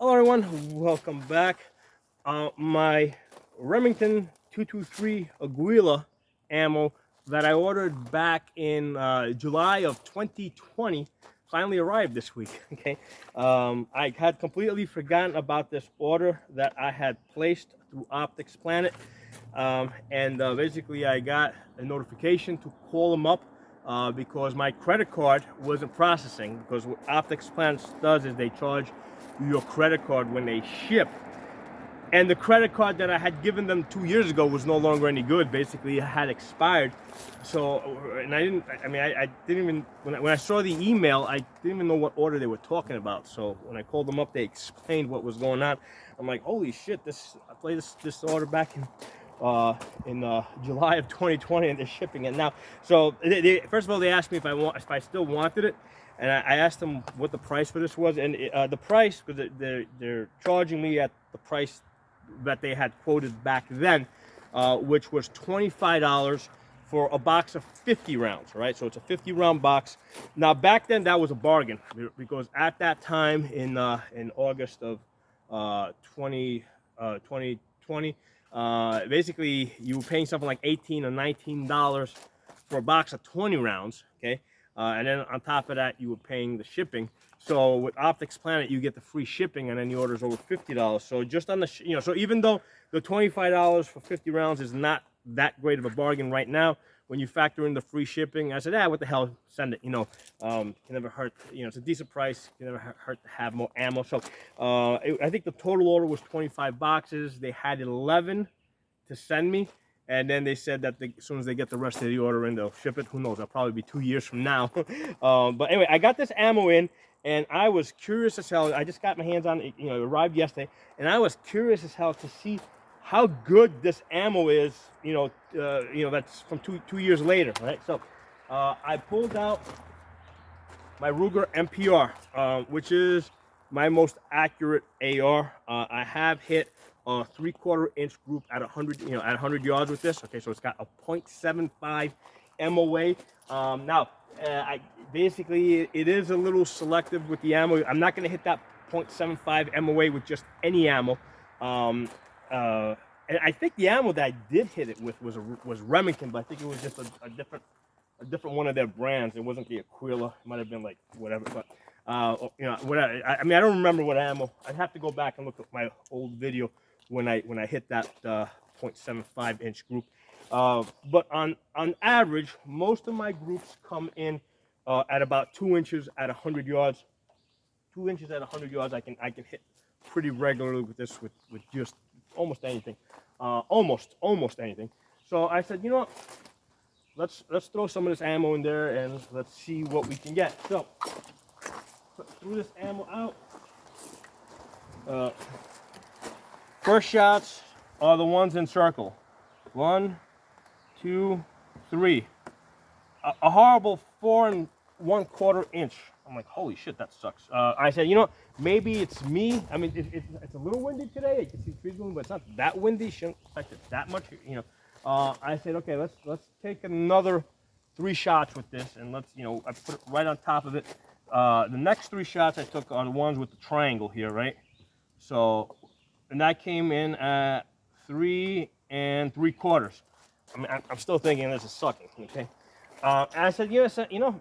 Hello everyone, welcome back. My Remington 223 Aguila ammo that I ordered back in July of 2020 finally arrived this week. Okay, I had completely forgotten about this order that I had placed through Optics Planet, and basically I got a notification to call them up because my credit card wasn't processing. Because what Optics Planet does is they charge your credit card when they ship, and the credit card that I had given them 2 years ago was no longer any good. Basically, it had expired. So, and I didn't even, when I saw the email, I didn't even know what order they were talking about. So when I called them up, they explained what was going on. I'm like, holy shit, I placed this order back in July of 2020, and they're shipping it now. So first of all, they asked me if I still wanted it, and I asked them what the price for this was, and the price, because they're charging me at the price that they had quoted back then, which was $25 for a box of 50 rounds, right? So it's a 50 round box. Now back then that was a bargain, because at that time in August of 2020, basically you were paying something like $18 or $19 for a box of 20 rounds, okay? And then on top of that, you were paying the shipping. So with Optics Planet, you get the free shipping, and then the order's over $50. So just on the, so even though the $25 for 50 rounds is not that great of a bargain right now, when you factor in the free shipping, I said, what the hell, send it. Can never hurt. It's a decent price. Can never hurt to have more ammo. So I think the total order was 25 boxes. They had 11 to send me. And then they said that as soon as they get the rest of the order in, they'll ship it. Who knows? That'll probably be 2 years from now. But anyway, I got this ammo in, and I was curious as hell. I just got my hands on it. It arrived yesterday, and I was curious as hell to see how good this ammo is. That's from two years later, right? So I pulled out my Ruger MPR, which is my most accurate AR. I have hit a 3/4 inch group at 100 yards with this. Okay, so it's got a .75 MOA. Now, basically it is a little selective with the ammo. I'm not going to hit that .75 MOA with just any ammo. And I think the ammo that I did hit it with was Remington, but I think it was just a different one of their brands. It wasn't the Aguila. It might have been like whatever, but whatever. I don't remember what ammo. I'd have to go back and look at my old video when I hit that .75 inch group. But on average, most of my groups come in at about 2 inches at 100 yards. 2 inches at 100 yards, I can hit pretty regularly with this with just almost anything, almost anything. So I said, what? Let's throw some of this ammo in there and let's see what we can get. So threw this ammo out. First shots are the ones in circle. 1, 2, 3. A horrible 4 1/4 inch. I'm like, holy shit, that sucks. I said, maybe it's me. I mean, it's a little windy today. You can see trees moving, but it's not that windy. Shouldn't affect it that much. I said, okay, let's take another 3 shots with this, and I put it right on top of it. The next 3 shots I took are the ones with the triangle here, right? So, and that came in at 3 3/4. I mean, I'm still thinking this is sucking, okay? And I said,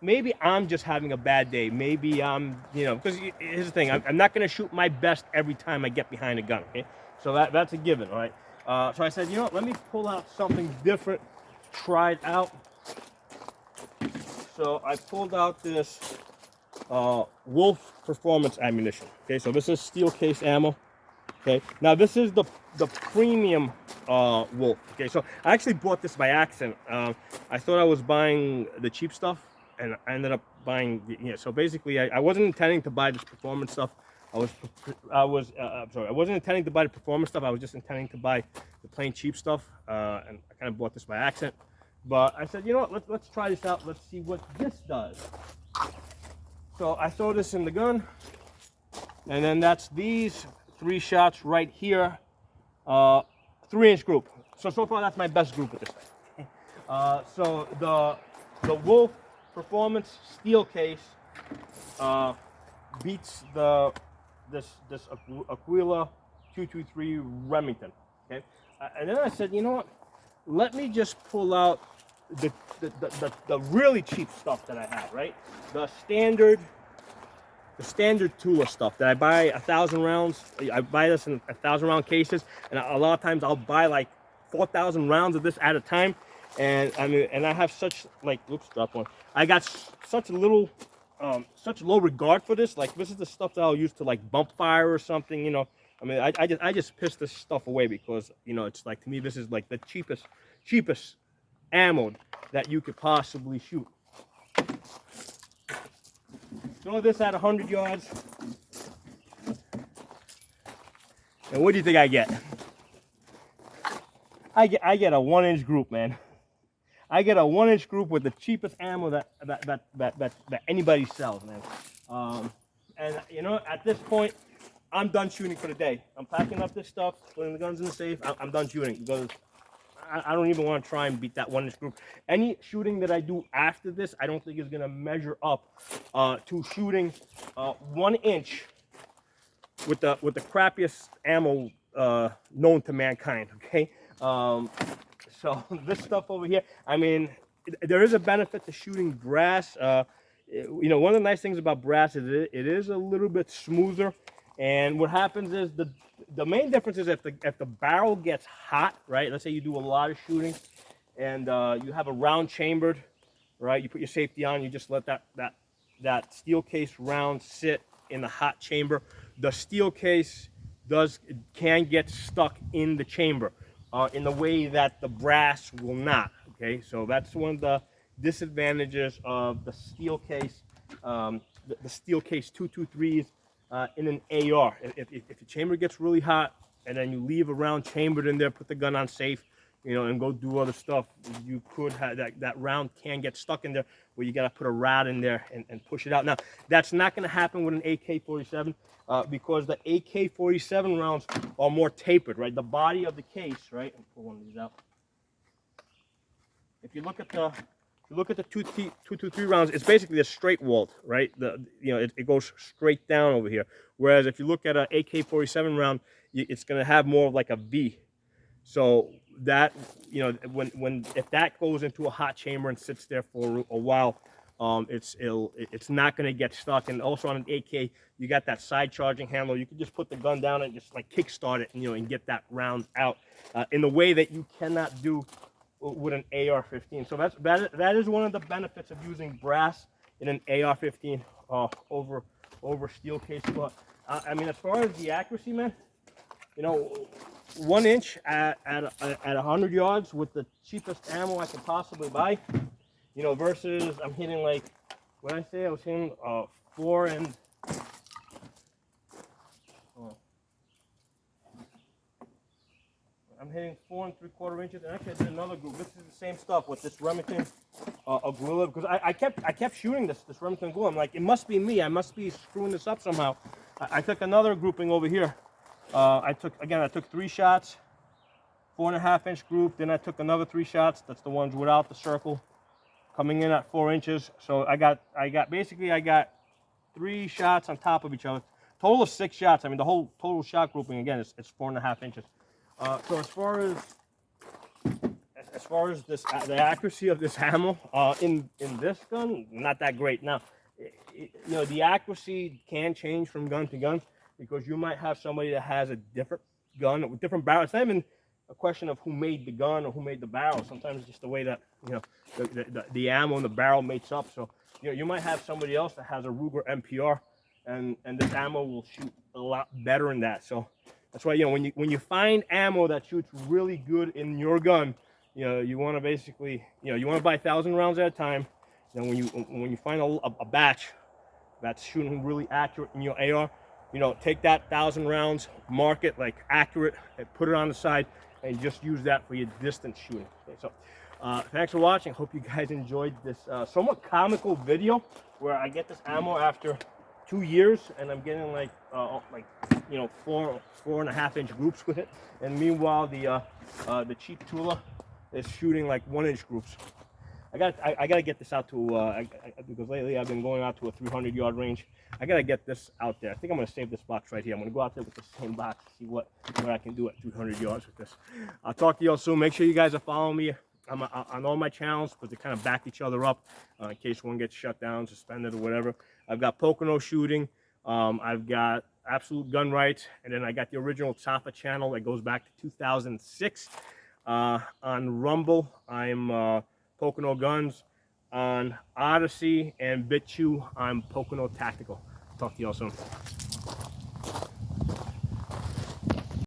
maybe I'm just having a bad day. Maybe I'm, because here's the thing, I'm not going to shoot my best every time I get behind a gun, okay? So that's a given, all right? So I said, let me pull out something different, try it out. So I pulled out this Wolf Performance ammunition, okay? So this is steel case ammo, okay? Now this is the premium Wolf, okay? So I actually bought this by accident. I thought I was buying the cheap stuff, and I ended up buying so basically I wasn't intending to buy this performance stuff. I wasn't intending to buy the performance stuff. I was just intending to buy the plain cheap stuff, and I kind of bought this by accident. But I said, what, let's try this out. Let's see what this does. So I throw this in the gun, and then that's these 3 shots right here, 3-inch group. So far that's my best group with this thing. So the Wolf Performance steel case beats Aguila 223 Remington. Okay, and then I said, you know what? Let me just pull out the really cheap stuff that I have, right? The standard Tula stuff that I buy 1,000 rounds. I buy this in 1,000 round cases, and a lot of times I'll buy like 4,000 rounds of this at a time. And I mean, and I have such like, oops, drop one. I got such little, such low regard for this. Like this is the stuff that I'll use to like bump fire or something. You know, I mean, I just piss this stuff away because you know it's like, to me this is like the cheapest ammo that you could possibly shoot. Throw this at 100 yards. And what do you think I get? I get a 1-inch group, man. I get a 1-inch group with the cheapest ammo that anybody sells, man. And you know, at this point, I'm done shooting for the day. I'm packing up this stuff, putting the guns in the safe. I'm done shooting because I don't even want to try and beat that 1-inch group. Any shooting that I do after this, I don't think is going to measure up to shooting 1 inch with the crappiest ammo known to mankind. Okay, so this stuff over here, I mean, there is a benefit to shooting brass. You know, one of the nice things about brass is it is a little bit smoother, and what happens is the main difference is if the barrel gets hot, right? Let's say you do a lot of shooting, and you have a round chambered, right? You put your safety on, you just let that steel case round sit in the hot chamber. The steel case can get stuck in the chamber in the way that the brass will not. Okay, so that's one of the disadvantages of the steel case, the steel case 223s in an AR. If the chamber gets really hot and then you leave a round chambered in there, put the gun on safe, you know, and go do other stuff, you could have that round can get stuck in there where you got to put a rod in there and push it out. Now, that's not going to happen with an AK-47 because the AK-47 rounds are more tapered, right? The body of the case, right? I'll pull one of these out. If you look at the 223 rounds, it's basically a straight walled, right? It goes straight down over here. Whereas if you look at an AK-47 round, it's going to have more of like a V. So that, you know, if that goes into a hot chamber and sits there for a while, it's not going to get stuck. And also on an AK, you got that side charging handle. You can just put the gun down and just like kick start it, you know, and get that round out in the way that you cannot do with an AR-15. So that is one of the benefits of using brass in an AR-15 over steel case. But I mean, as far as the accuracy, man, you know, 1 inch at 100 yards with the cheapest ammo I can possibly buy, you know, versus I'm hitting like, what did I say? I was hitting 4 and I'm hitting 4 3/4 inches, and actually I did another group. This is the same stuff with this Remington Aguila, because I kept shooting this Remington Aguila. I'm like, it must be me. I must be screwing this up somehow. I took another grouping over here. I took 3 shots, 4.5 inch group. Then I took another 3 shots. That's the ones without the circle, coming in at 4 inches. So I got 3 shots on top of each other. Total of 6 shots. I mean, the whole total shot grouping again is 4.5 inches. So as far as the accuracy of this ammo in this gun, not that great. Now, you know, the accuracy can change from gun to gun because you might have somebody that has a different gun with different barrels. It's not even a question of who made the gun or who made the barrel. Sometimes it's just the way that, you know, the ammo and the barrel mates up. So, you know, you might have somebody else that has a Ruger MPR, and this ammo will shoot a lot better than that. So that's why, you know, when you find ammo that shoots really good in your gun, you know, you want to basically, you know, you want to buy 1,000 rounds at a time. And when you find a batch that's shooting really accurate in your AR, you know, take that 1,000 rounds, mark it like accurate, and put it on the side, and just use that for your distance shooting. Okay, so thanks for watching. Hope you guys enjoyed this somewhat comical video where I get this ammo after 2 years, and I'm getting like you know, 4.5 inch groups with it, and meanwhile the cheap Tula is shooting like 1 inch groups. I gotta get this out to because lately I've been going out to a 300-yard range. I gotta get this out there. I think I'm gonna save this box right here. I'm gonna go out there with the same box, see what I can do at 300 yards with this. I'll talk to y'all soon. Make sure you guys are following me on all my channels, because they kind of back each other up in case one gets shut down, suspended, or whatever. I've got Pocono Shooting. I've got Absolute Gun Rights, and then I got the original Tafa channel that goes back to 2006. On Rumble, I'm Pocono Guns. On Odyssey and BitChute, I'm Pocono Tactical. Talk to y'all soon.